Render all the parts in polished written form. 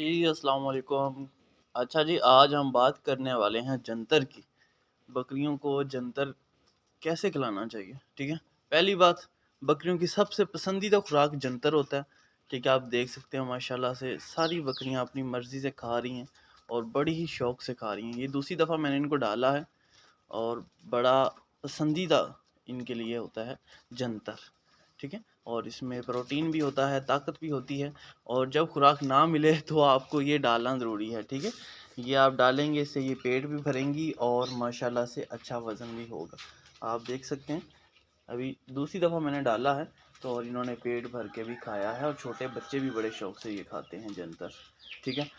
जी, अस्सलाम वालेकुम। अच्छा जी, आज हम बात करने वाले हैं जंतर की। बकरियों को जंतर कैसे खिलाना चाहिए, ठीक है? पहली बात, बकरियों की सबसे पसंदीदा खुराक जंतर होता है, ठीक है? आप देख सकते हो माशाल्लाह से सारी बकरियाँ अपनी मर्ज़ी से खा रही हैं और बड़ी ही शौक से खा रही हैं। ये दूसरी दफ़ा मैंने इनको डाला है और बड़ा पसंदीदा इनके लिए होता है जंतर, ठीक है? और इसमें प्रोटीन भी होता है, ताकत भी होती है और जब खुराक ना मिले तो आपको ये डालना ज़रूरी है, ठीक है? ये आप डालेंगे, इससे ये पेट भी भरेंगी और माशाल्लाह से अच्छा वज़न भी होगा। आप देख सकते हैं, अभी दूसरी दफ़ा मैंने डाला है तो और इन्होंने पेट भर के भी खाया है और छोटे बच्चे भी बड़े शौक से ये खाते हैं जंतर, ठीक है?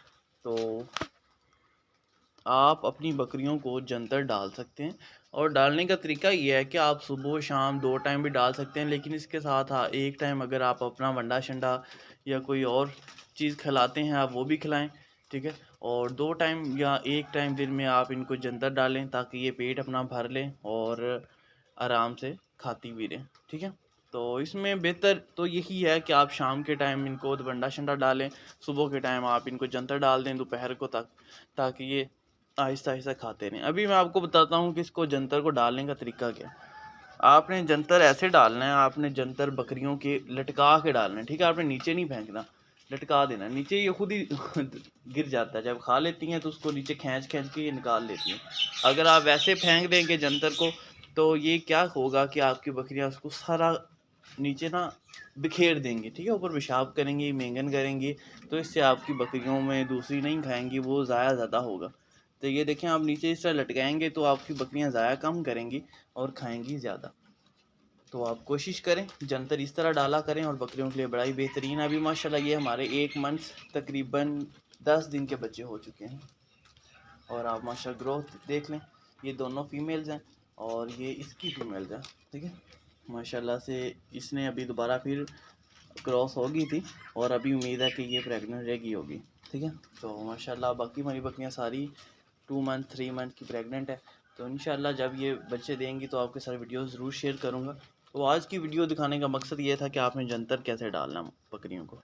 तो आप अपनी बकरियों को जंतर डाल सकते हैं और डालने का तरीका ये है कि आप सुबह शाम 2 टाइम भी डाल सकते हैं, लेकिन इसके साथ हाँ, एक टाइम अगर आप अपना वंडा-शंडा या कोई और चीज़ खिलाते हैं, आप वो भी खिलाएँ, ठीक है? और 2 टाइम या 1 टाइम दिन में आप इनको जंतर डालें ताकि ये पेट अपना भर लें और आराम से खाती भी रहें, ठीक है? तो इसमें बेहतर तो यही है कि आप शाम के टाइम इनको वंडा-शंडा डालें, सुबह के टाइम आप इनको जंतर डाल दें दोपहर को ताकि ये आहिस्ता-आहिस्ता खाते रहें। अभी मैं आपको बताता हूँ कि इसको जंतर को डालने का तरीका क्या है। आपने जंतर ऐसे डालना है, आपने जंतर बकरियों के लटका के डालना है, ठीक है? आपने नीचे नहीं फेंकना, लटका देना है। नीचे ये खुद ही गिर जाता है, जब खा लेती हैं तो उसको नीचे खींच-खींच के ये निकाल लेती हैं। अगर आप वैसे फेंक देंगे जंतर को तो ये क्या होगा कि आपकी बकरियाँ उसको सारा नीचे ना बिखेर देंगी, ठीक है? ऊपर पेशाब करेंगी, मेंगन करेंगी, तो इससे आपकी बकरियों में दूसरी नहीं खाएँगी, वो ज़ाया ज़्यादा होगा। तो ये देखें, आप नीचे इस तरह लटकाएँगे तो आपकी बकरियाँ ज़ाया कम करेंगी और खाएँगी ज़्यादा। तो आप कोशिश करें जंतर इस तरह डाला करें और बकरियों के लिए बड़ा ही बेहतरीन है। अभी माशाल्लाह ये हमारे 1 मंथ तकरीबन 10 दिन के बच्चे हो चुके हैं और आप माशा ग्रोथ देख लें, ये दोनों फीमेल्स हैं और ये इसकी फीमेल्स हैं, ठीक है? माशाल्लाह से इसने अभी दोबारा फिर क्रॉस हो गई थी और अभी उम्मीद है कि ये प्रेग्नेंट रहेगी होगी, ठीक है? तो माशाल्लाह बाकी हमारी बकरियां सारी 2 मंथ 3 मंथ की प्रेग्नेंट है। तो इंशाल्लाह जब ये बच्चे देंगी तो आपके साथ वीडियो ज़रूर शेयर करूँगा। तो आज की वीडियो दिखाने का मकसद ये था कि आपने जंतर कैसे डालना बकरियों को।